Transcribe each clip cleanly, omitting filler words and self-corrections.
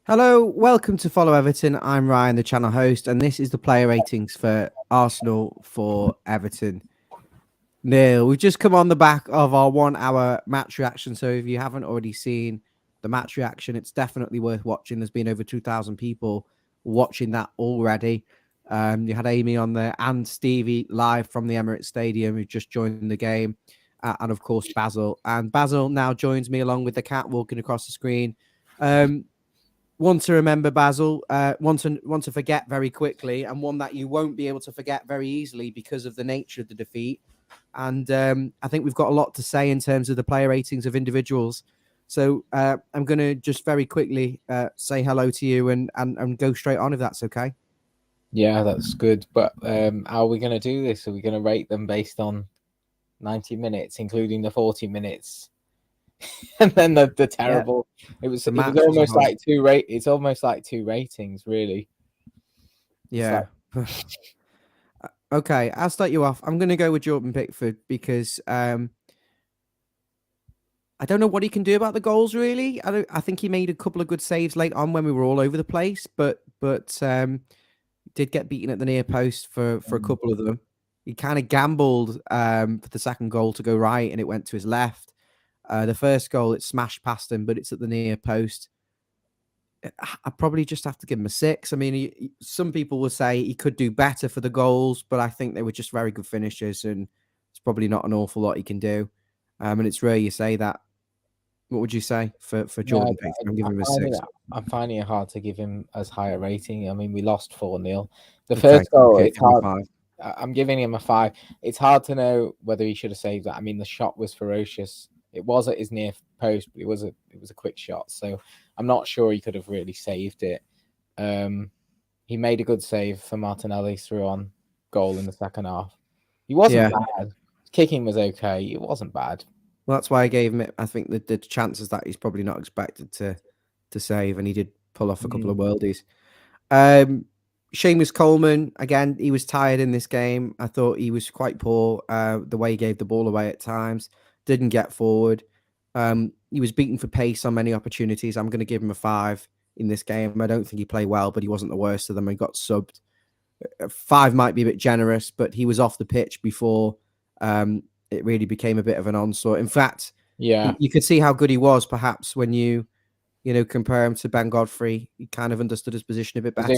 Hello, welcome to Follow Everton. I'm Ryan, the channel host, and this is the player ratings for Arsenal for Everton. Neil, we've just come on the back of our 1 hour match reaction. So if you haven't already seen the match reaction, it's definitely worth watching. There's been over 2,000 people watching that already. You had Amy on there and Stevie live from the Emirates Stadium who just joined the game. And of course, Basil. And Basil now joins me along with the cat walking across the screen. One to remember, Basil, one to forget very quickly, and one that you won't be able to forget very easily because of the nature of the defeat. And I think we've got a lot to say in terms of the player ratings of individuals. So I'm going to just very quickly say hello to you and go straight on if that's okay. Yeah, that's good. But how are we going to do this? Are we going to rate them based on 90 minutes, including the 40 minutes? And then the terrible. It was almost like it's almost like two ratings, really. Yeah. Like... Okay, I'll start you off. I'm going to go with Jordan Pickford because I don't know what he can do about the goals. Really, I think he made a couple of good saves late on when we were all over the place, but did get beaten at the near post for a couple of them. He kind of gambled for the second goal to go right, and it went to his left. The first goal, it smashed past him, but it's at the near post. I probably just have to give him a 6. I mean, some people will say he could do better for the goals, but I think they were just very good finishes, and it's probably not an awful lot he can do. And it's rare you say that. What would you say for Jordan Pickford? I'm giving him a 6. I'm finding it hard to give him as high a rating. I mean, we lost 4-0. The first goal, it's hard. I'm giving him a 5. It's hard to know whether he should have saved that. I mean, the shot was ferocious. It was at his near post, but it was a quick shot. So I'm not sure he could have really saved it. He made a good save for Martinelli through on goal in the second half. He wasn't bad. Kicking was okay. It wasn't bad. Well, that's why I gave him it. I think the chances that he's probably not expected to save, and he did pull off a couple of worldies. Seamus Coleman, again, he was tired in this game. I thought he was quite poor. The way he gave the ball away at times, didn't get forward. He was beaten for pace on many opportunities. I'm going to give him a 5 in this game. I don't think he played well, but he wasn't the worst of them. He got subbed. 5 might be a bit generous, but he was off the pitch before it really became a bit of an onslaught. In fact, you could see how good he was, perhaps, when you compare him to Ben Godfrey. He kind of understood his position a bit better.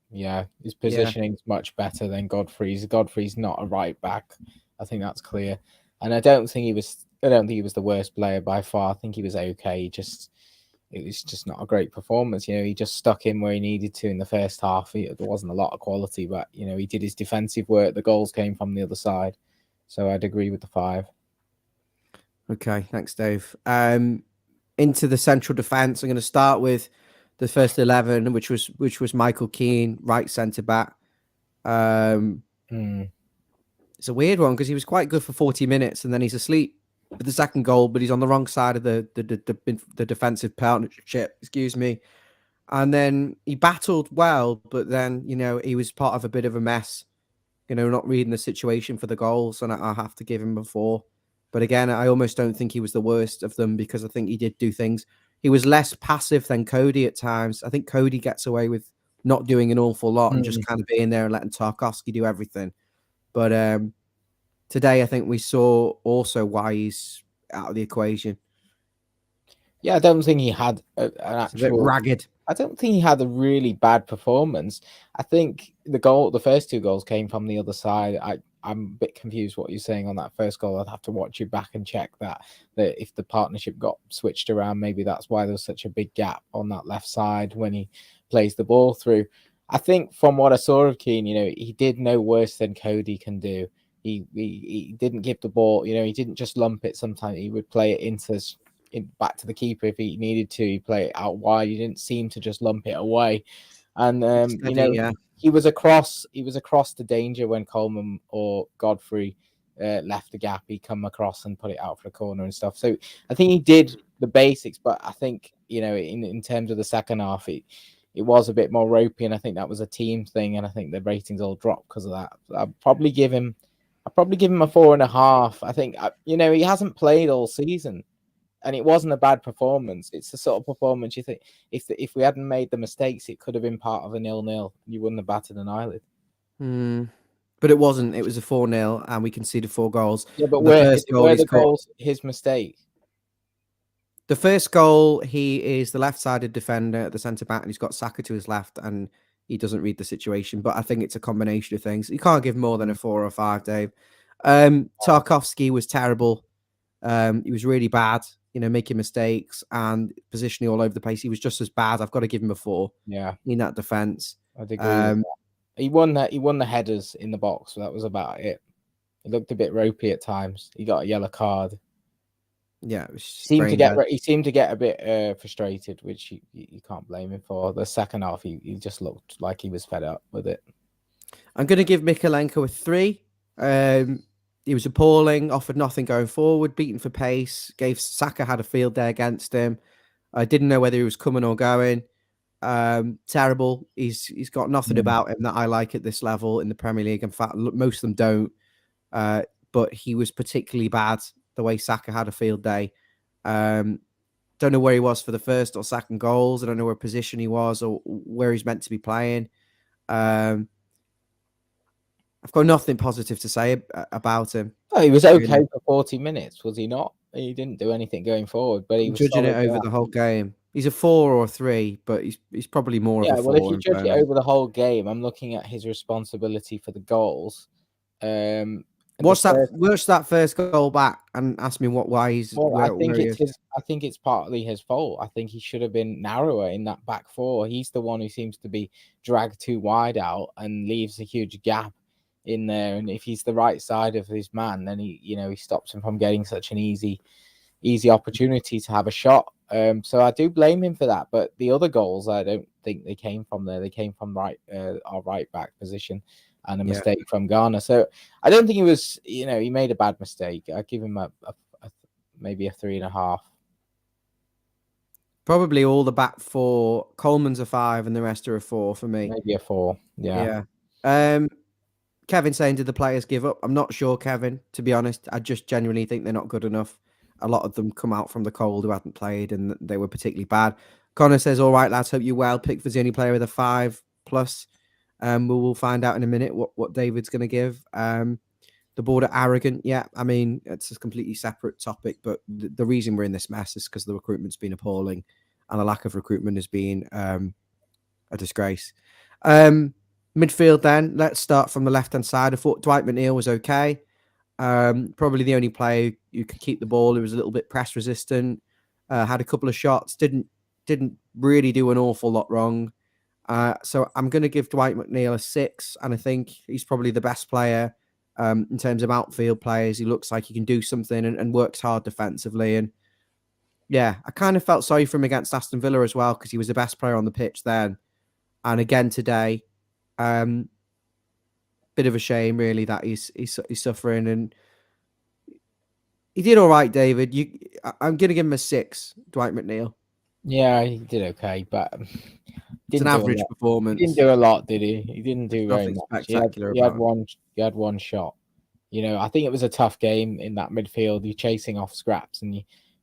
Yeah, his positioning is much better than Godfrey's. Godfrey's not a right back. I think that's clear. And I don't think he was the worst player by far. I think he was okay. It was just not a great performance. He just stuck in where he needed to in the first half. There wasn't a lot of quality, but he did his defensive work. The goals came from the other side. So I'd agree with the 5. Okay, thanks, Dave. Into the central defence, I'm going to start with the first 11, which was Michael Keane, right centre back. It's a weird one because he was quite good for 40 minutes, and then he's asleep with the second goal, but he's on the wrong side of the defensive partnership. Excuse me. And then he battled well, but then he was part of a bit of a mess. Not reading the situation for the goals, and I have to give him a 4. But again, I almost don't think he was the worst of them because I think he did do things. He was less passive than Cody at times. I think Cody gets away with not doing an awful lot and just kind of being there and letting Tarkowski do everything. But today, I think we saw also why he's out of the equation. Yeah, I don't think he had an actual... a bit ragged. I don't think he had a really bad performance. I think the first 2 goals came from the other side. I'm a bit confused what you're saying on that first goal. I'd have to watch it back and check that if the partnership got switched around, maybe that's why there was such a big gap on that left side when he plays the ball through. I think from what I saw of Keane, he did no worse than Cody can do. He didn't give the ball, he didn't just lump it. Sometimes he would play it back to the keeper if he needed to. He play it out wide. He didn't seem to just lump it away. And he was across the danger when Coleman or Godfrey left the gap. He come across and put it out for a corner and stuff. So I think he did the basics, but I think in terms of the second half, it was a bit more ropey, and I think that was a team thing, and I think the ratings all dropped because of that. I'd probably give him a 4.5. I think he hasn't played all season. And it wasn't a bad performance. It's the sort of performance you think if we hadn't made the mistakes, it could have been part of a 0-0. You wouldn't have batted an eyelid. But it wasn't. It was a 4-0, and we conceded 4 goals. Yeah, but The first goal where he's the caught. goals his mistake? The first goal, he is the left-sided defender at the centre back, and he's got Saka to his left, and he doesn't read the situation. But I think it's a combination of things. You can't give more than a 4 or 5, Dave. Tarkovsky was terrible. He was really bad, making mistakes and positioning all over the place. He was just as bad. I've got to give him a 4. Yeah, in that defence. I'd agree with that. He won the headers in the box, so that was about it. It looked a bit ropey at times. He got a yellow card. Yeah, it was He seemed to get a bit frustrated, which you can't blame him for. The second half, he just looked like he was fed up with it. I'm going to give Mykolenko a 3. He was appalling, offered nothing going forward, beaten for pace, gave Saka had a field day against him. I didn't know whether he was coming or going. Terrible. He's got nothing about him that I like at this level in the Premier League. In fact, most of them don't. But he was particularly bad the way Saka had a field day. Don't know where he was for the first or second goals. I don't know where position he was or where he's meant to be playing. I've got nothing positive to say about him. Oh, he was okay for 40 minutes, was he not? He didn't do anything going forward, but he was judging it over the whole game. He's a 4 or a 3, but he's probably more of a 4. Well, if you judge it over the whole game, I'm looking at his responsibility for the goals. What's that first goal back? And ask me why he's. Well, I think it's partly his fault. I think he should have been narrower in that back 4. He's the one who seems to be dragged too wide out and leaves a huge gap in there. And if he's the right side of his man, then he stops him from getting such an easy opportunity to have a shot. So I do blame him for that. But the other goals, I don't think they came from there. They came from our right back position and a mistake from Ghana. So I don't think he was, he made a bad mistake. I give him maybe a 3.5. Probably all the back 4. Coleman's a 5 and the rest are a 4 for me. Maybe a 4. Yeah. Kevin saying, did the players give up? I'm not sure, Kevin, to be honest. I just genuinely think they're not good enough. A lot of them come out from the cold who hadn't played and they were particularly bad. Connor says, all right, lads, hope you're well. Pickford's the only player with a 5+. We'll find out in a minute what David's going to give. The board are arrogant. Yeah, I mean, it's a completely separate topic, but the reason we're in this mess is because the recruitment's been appalling and the lack of recruitment has been a disgrace. Midfield then, let's start from the left-hand side. I thought Dwight McNeil was okay. Probably the only player who could keep the ball. He was a little bit press resistant. Had a couple of shots. Didn't really do an awful lot wrong. So I'm going to give Dwight McNeil a 6, and I think he's probably the best player in terms of outfield players. He looks like he can do something and works hard defensively. And yeah, I kind of felt sorry for him against Aston Villa as well because he was the best player on the pitch then. And again today, bit of a shame really that he's suffering, and he did all right, David. I'm going to give him a 6, Dwight McNeil. Yeah, he did okay, but it's an average performance. He didn't do a lot, did he? He didn't do very much. Spectacular. He had one shot. I think it was a tough game in that midfield. You're chasing off scraps, and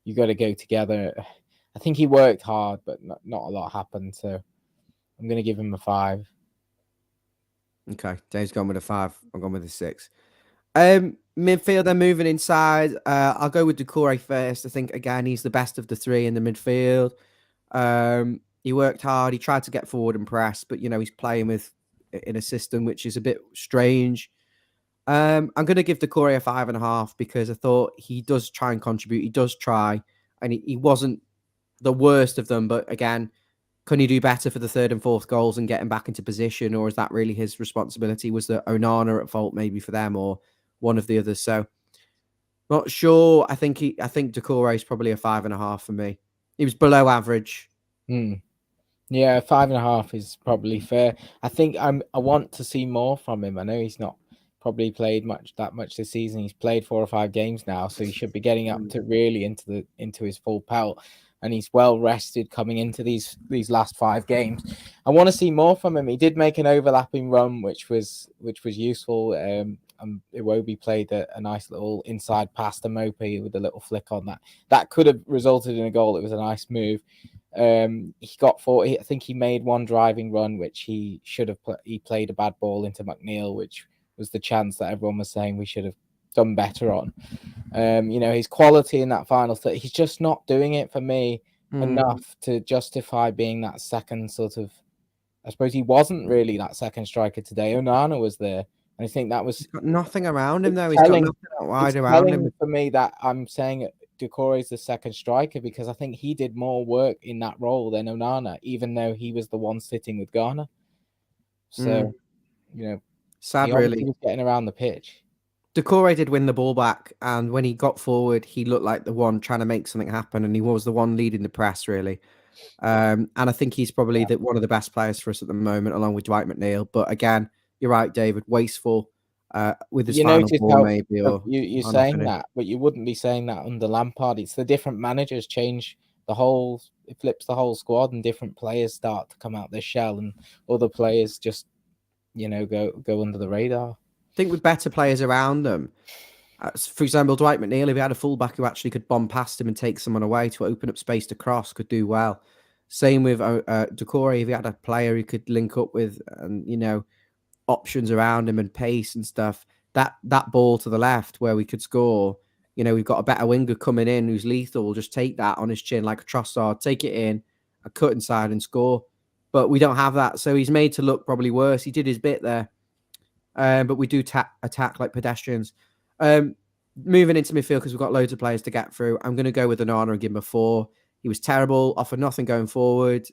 you got to go together. I think he worked hard, but not a lot happened. So I'm going to give him a 5. Okay, Dave's gone with a 5. I'm going with a 6. Midfield, they're moving inside. I'll go with Doucouré first. I think, again, he's the best of the 3 in the midfield. He worked hard. He tried to get forward and press, but, he's playing in a system which is a bit strange. I'm going to give Doucouré a 5.5 because I thought he does try and contribute. He does try, and he wasn't the worst of them. But again, can he do better for the 3rd and 4th goals and getting back into position, or is that really his responsibility? Was the Onana at fault maybe for them or one of the others? So not sure. I think Doucouré is probably a 5.5 for me. He was below average. Yeah, 5.5 is probably fair. I think I want to see more from him. I know he's not probably played that much this season. He's played 4 or 5 games now, so he should be getting up to really into his full pelt. And he's well rested coming into these last 5 games. I want to see more from him. He did make an overlapping run, which was useful. Iwobi played a nice little inside pass to Mope with a little flick on that. That could have resulted in a goal. It was a nice move. He got 40. I think he made one driving run, which he should have. He played a bad ball into McNeil, which was the chance that everyone was saying we should have done better on. His quality in that final third, he's just not doing it for me enough to justify being that second sort of. I suppose he wasn't really that second striker today. Onana was there. And I think that was. He's got nothing around him, though. He's got nothing out wide around him. For me that I'm saying Doucouré is the second striker because I think he did more work in that role than Onana, even though he was the one sitting with Ghana. So, sad, he really. was getting around the pitch. Doucouré did win the ball back, and when he got forward, he looked like the one trying to make something happen, and he was the one leading the press, really. And I think he's probably one of the best players for us at the moment, along with Dwight McNeil. But again, you're right, David, wasteful with his final ball, maybe. Or you're saying that, but you wouldn't be saying that under Lampard. It's the different managers change it flips the whole squad, and different players start to come out their shell, and other players just, go under the radar. I think with better players around them, for example, Dwight McNeil, if he had a fullback who actually could bomb past him and take someone away to open up space to cross, could do well. Same with Doucouré, if he had a player he could link up with, and options around him and pace and stuff. That ball to the left where we could score, we've got a better winger coming in who's lethal. We'll just take that on his chin like a Trossard, take it in, a cut inside and score. But we don't have that, so he's made to look probably worse. He did his bit there. But we do attack like pedestrians. Moving into midfield because we've got loads of players to get through. I'm going to go with Onana and give him a 4. He was terrible, offered nothing going forward.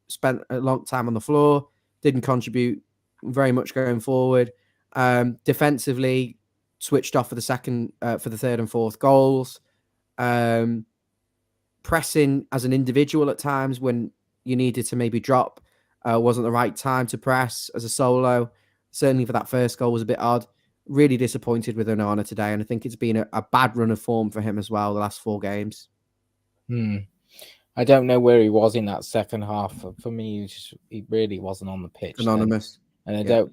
Spent a long time on the floor, didn't contribute very much going forward. Defensively, switched off for the third and fourth goals. Pressing as an individual at times when you needed to maybe drop wasn't the right time to press as a solo. Certainly for that first goal was a bit odd. Really disappointed with Onana today, and I think it's been a bad run of form for him as well the last 4 games. I don't know where he was in that second half. For me, he really wasn't on the pitch. Anonymous. And I don't,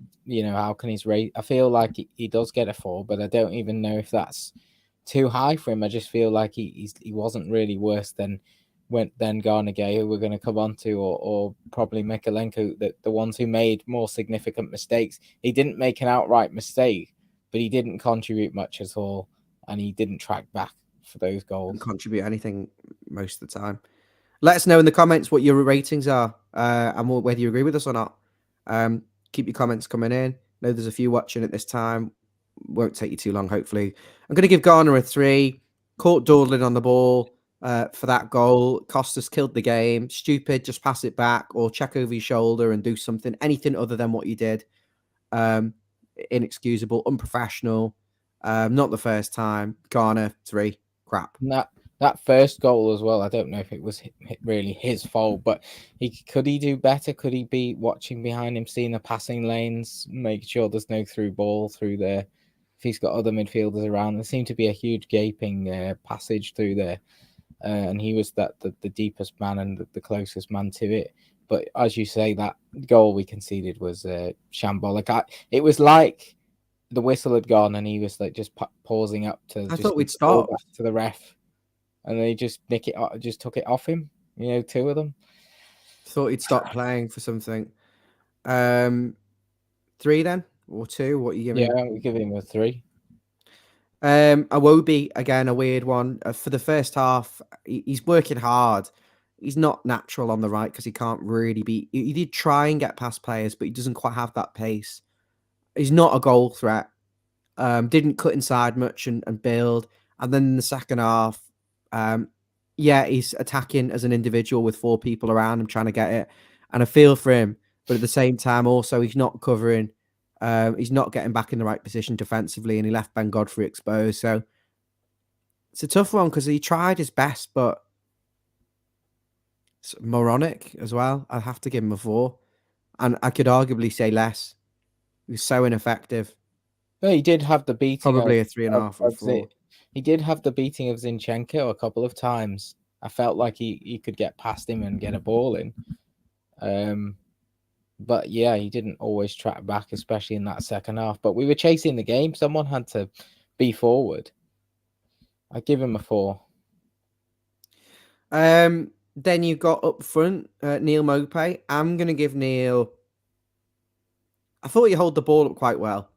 how can his rate? I feel like he does get a 4, but I don't even know if that's too high for him. I just feel like he wasn't really worse than Garnagay, who we're going to come on to, or probably Mikalenko, the ones who made more significant mistakes. He didn't make an outright mistake, but he didn't contribute much at all, and he didn't track back for those goals. Didn't contribute anything most of the time. Let us know in the comments what your ratings are, and whether you agree with us or not. Keep your comments coming in. I know there's a few watching at this time. Won't take you too long, hopefully. I'm going to give Garner a 3. Caught dawdling on the ball for that goal. Costas killed the game. Stupid, just pass it back or check over your shoulder and do something. Anything other than what you did. Inexcusable, unprofessional. Not the first time. Garner, 3. Crap. That first goal as well, I don't know if it was really his fault, but could he do better? Could he be watching behind him, seeing the passing lanes, make sure there's no through ball through there? If he's got other midfielders around, there seemed to be a huge gaping passage through there, and he was the deepest man and the closest man to it. But as you say, that goal we conceded was shambolic. It was like the whistle had gone and he was like just pausing up to. I thought we'd stop to the ref. And they just took it off him. 2 of them. Thought he'd stop playing for something. 3 then or 2? What are you giving? Yeah, we give him a 3. Iwobi, again, a weird one. For the first half, he's working hard. He's not natural on the right because he can't really be. He did try and get past players, but he doesn't quite have that pace. He's not a goal threat. Didn't cut inside much and build. And then in the second half, he's attacking as an individual with 4 people around him trying to get it. And I feel for him, but at the same time, also, he's not covering. He's not getting back in the right position defensively, and he left Ben Godfrey exposed. So it's a tough one because he tried his best, but it's moronic as well. I have to give him a 4. And I could arguably say less. He was so ineffective. Well, he did have the beating. Probably a 3.5 or 4. He did have the beating of Zinchenko a couple of times. I felt like he could get past him and get a ball in. But yeah, he didn't always track back, especially in that second half. But we were chasing the game. Someone had to be forward. I give him a 4. Then you've got up front Neil Mopay. I'm gonna give Neil. I thought he held the ball up quite well,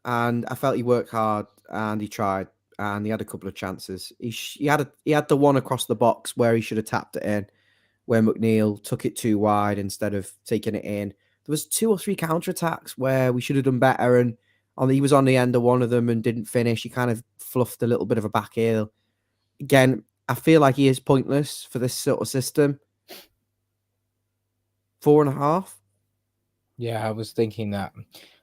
and I felt he worked hard and he tried, and he had a couple of chances. He had the one across the box where he should have tapped it in, where McNeil took it too wide instead of taking it in. There was 2 or 3 counter attacks where we should have done better, and he was on the end of one of them and didn't finish. He kind of fluffed a little bit of a back heel. Again, I feel like he is pointless for this sort of system. 4.5. Yeah, I was thinking that.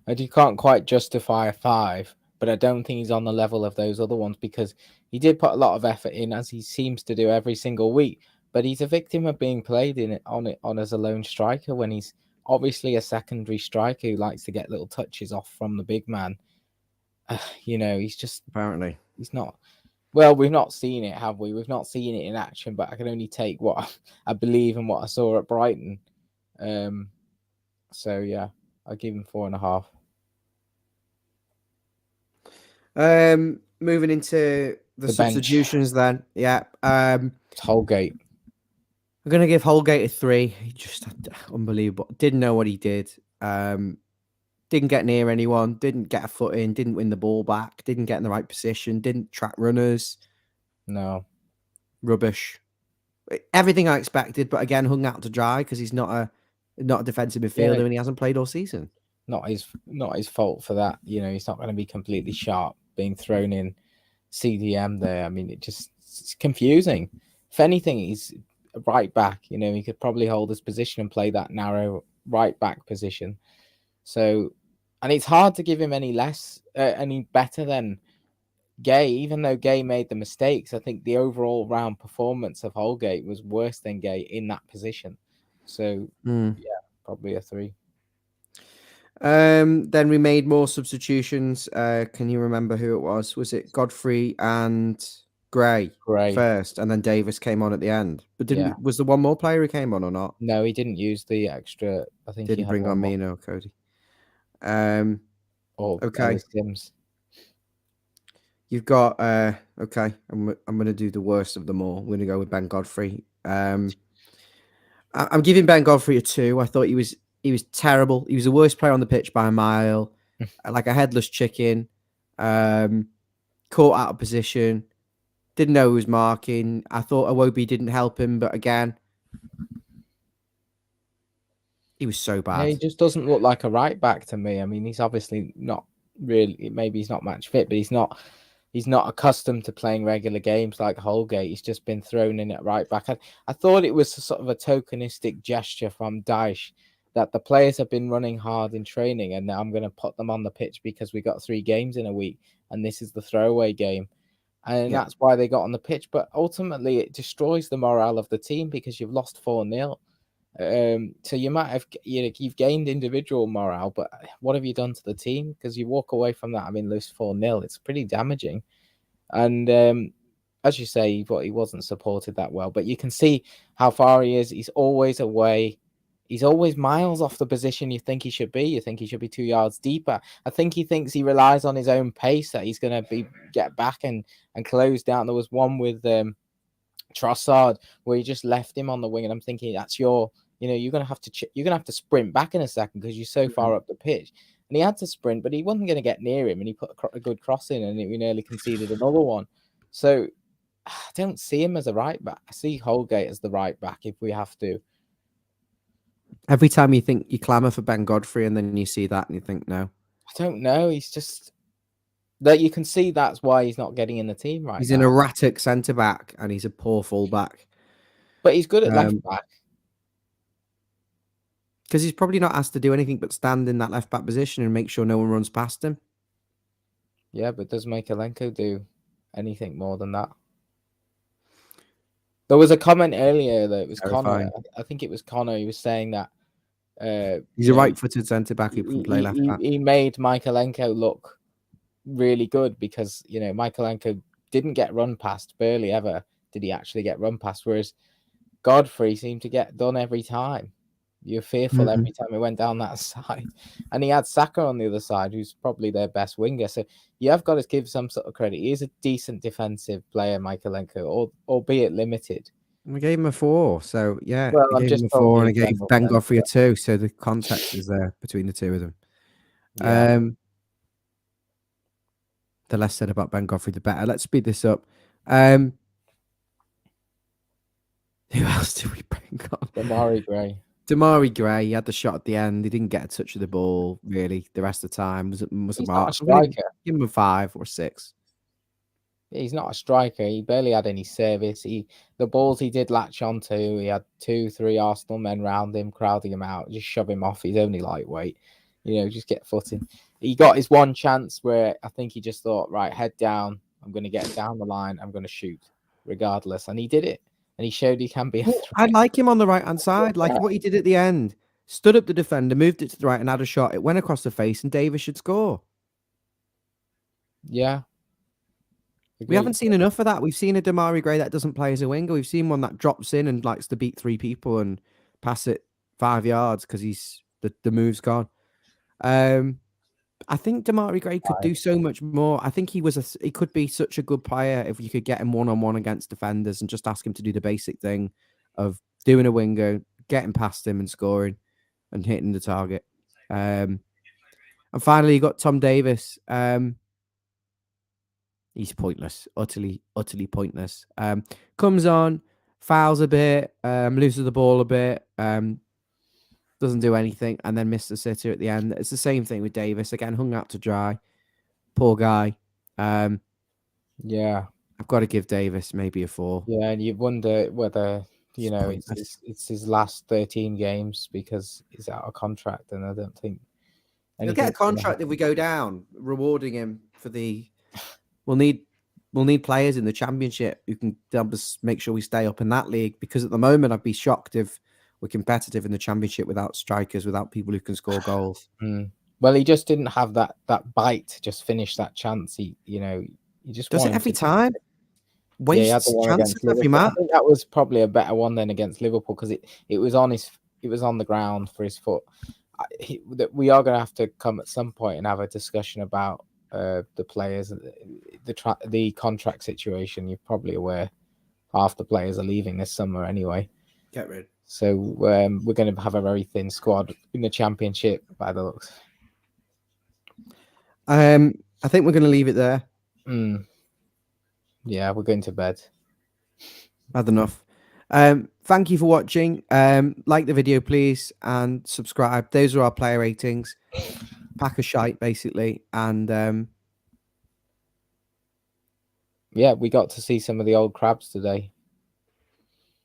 You can't quite justify a 5, but I don't think he's on the level of those other ones because he did put a lot of effort in, as he seems to do every single week. But he's a victim of being played on as a lone striker when he's obviously a secondary striker who likes to get little touches off from the big man. Apparently. He's not. Well, we've not seen it, have we? We've not seen it in action, but I can only take what I believe and what I saw at Brighton. So yeah, I give him 4.5. Moving into the bench. substitutions then. Yeah. It's Holgate. I'm gonna give Holgate a 3. He just unbelievable. Didn't know what he did. Didn't get near anyone, didn't get a foot in, didn't win the ball back, didn't get in the right position, didn't track runners. No. Rubbish. Everything I expected, but again, hung out to dry because he's not a defensive midfielder and he hasn't played all season. Not his fault for that. He's not going to be completely sharp being thrown in CDM there. I mean, it's confusing. If anything, he's right back. He could probably hold his position and play that narrow right back position. So, and it's hard to give him any better than Gay, even though Gay made the mistakes. I think the overall round performance of Holgate was worse than Gay in that position. So, yeah, probably a 3. Then we made more substitutions. Can you remember who it was? Was it Godfrey and Gray first, and then Davis came on at the end? But was there one more player who came on or not? No, he didn't use the extra. I think didn't he bring on Mina or Cody. Okay. Sims. You've got okay. I'm going to do the worst of them all. I'm going to go with Ben Godfrey. I'm giving Ben Godfrey a 2. I thought he was terrible. He was the worst player on the pitch by a mile, like a headless chicken. Caught out of position. Didn't know who was marking. I thought Iwobi didn't help him, but again, he was so bad. Yeah, he just doesn't look like a right back to me. I mean, he's obviously not really. Maybe he's not match fit, but he's not accustomed to playing regular games like Holgate. He's just been thrown in at right back. I thought it was sort of a tokenistic gesture from Dyche that the players have been running hard in training, and now I'm going to put them on the pitch because we got 3 games in a week, and this is the throwaway game. And that's why they got on the pitch. But ultimately, it destroys the morale of the team because you've lost 4-0. So you might have, you've gained individual morale, but what have you done to the team? Because you walk away from that, I mean, lose 4-0. It's pretty damaging. And as you say, he wasn't supported that well. But you can see how far he is. He's always away. He's always miles off the position you think he should be. You think he should be 2 yards deeper. I think he thinks he relies on his own pace, that he's going to get back and close down. There was one with Trossard where he just left him on the wing, and I'm thinking that's you're going to have to sprint back in a second because you're so far up the pitch. And he had to sprint, but he wasn't going to get near him, and he put a good cross in, and we nearly conceded another one. So I don't see him as a right back. I see Holgate as the right back if we have to. Every time you think you clamour for Ben Godfrey, and then you see that, and you think, no. I don't know. He's just that you can see that's why he's not getting in the team right now. He's an erratic centre back, and he's a poor full back. But he's good at left back. Because he's probably not asked to do anything but stand in that left back position and make sure no one runs past him. Yeah, but does Mykolenko do anything more than that? There was a comment earlier that it was Connor. I think it was Connor. He was saying that he's a right-footed centre back who can play left back. He made Mykolenko look really good because Mykolenko didn't get run past. Barely ever did he actually get run past, whereas Godfrey seemed to get done every time. You're fearful every time he went down that side. And he had Saka on the other side, who's probably their best winger. So you have got to give some sort of credit. He is a decent defensive player, Michaelenko, albeit limited. We gave him a 4, so yeah, Well, we I'm gave just him a 4, and I talking in gave general Ben terms, Godfrey a 2. So the context is there between the two of them. yeah. The less said about Ben Godfrey, the better. Let's speed this up. Who else did we bring on? Damari Gray. Damari Gray. He had the shot at the end. He didn't get a touch of the ball really. The rest of the time was He's Mark. not a striker. Give him a 5 or 6. He's not a striker. He barely had any service. The balls he did latch onto, he had 2-3 Arsenal men round him, crowding him out, just shove him off. He's only lightweight, just get footing. He got his one chance where I think he just thought, right, head down. I'm going to get down the line. I'm going to shoot regardless. And he did it. And he showed he can be a threat. I like him on the right-hand side. Like what he did at the end. Stood up the defender, moved it to the right and had a shot. It went across the face and Davis should score. Yeah. We haven't seen enough of that. We've seen a Damari Gray that doesn't play as a winger. We've seen one that drops in and likes to beat 3 people and pass it 5 yards because the move's gone. I think Damari Gray could do so much more. I think he could be such a good player if you could get him one-on-one against defenders and just ask him to do the basic thing of doing a winger, getting past him and scoring and hitting the target. And finally, you got Tom Davis. He's pointless, utterly pointless. Comes on, fouls a bit, loses the ball a bit, doesn't do anything, and then missed the sitter at the end. It's the same thing with Davis. Again, hung out to dry. Poor guy. Yeah. I've got to give Davis maybe a 4. Yeah, and you wonder whether, it's his last 13 games because he's out of contract, and I don't think he'll get a contract if we go down, rewarding him for the... We'll need players in the Championship who can help us make sure we stay up in that league, because at the moment I'd be shocked if we're competitive in the Championship without strikers, without people who can score goals. Well, he just didn't have that bite to just finish that chance. He just does it every time. Wastes chances every match. I think that was probably a better one than against Liverpool because it was on the ground for his foot. We are going to have to come at some point and have a discussion about the players, the contract situation. You're probably aware half the players are leaving this summer anyway. Get rid. So we're going to have a very thin squad in the Championship by the looks. I think we're going to leave it there. Yeah, we're going to bed. Had enough. Thank you for watching. Like the video, please, and subscribe. Those are our player ratings. Pack of shite, basically. And yeah, we got to see some of the old crabs today.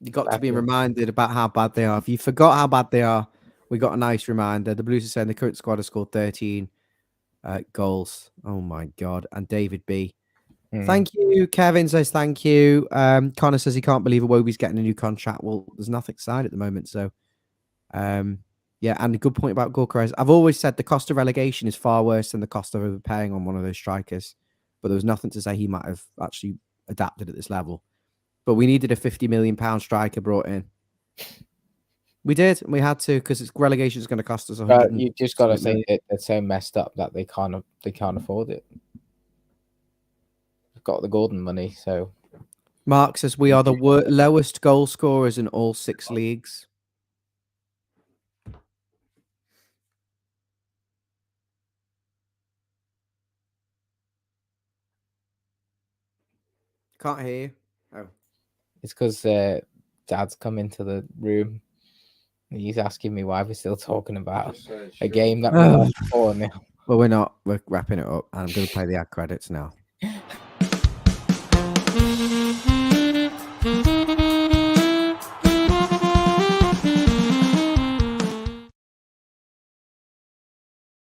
You got to be reminded about how bad they are. If you forgot how bad they are, we got a nice reminder. The Blues are saying the current squad has scored 13 goals. Oh my God. And David B. Thank you. Kevin says thank you. Connor says he can't believe Iwobi's getting a new contract. Well, there's nothing signed at the moment. So, yeah, and a good point about Gorka. I've always said the cost of relegation is far worse than the cost of overpaying on one of those strikers. But there was nothing to say he might have actually adapted at this level. But we needed a £50 million striker brought in. We did, and we had to, because relegation is going to cost us. You just got to say they're so messed up that they can't afford it. They've got the Gordon money, so. Mark says we are the lowest goal scorers in all 6 leagues. Can't hear you. Oh. It's because Dad's come into the room. He's asking me why we're still talking about a game that we lost 4-0. Well, we're not. We're wrapping it up. And I'm going to play the ad credits now.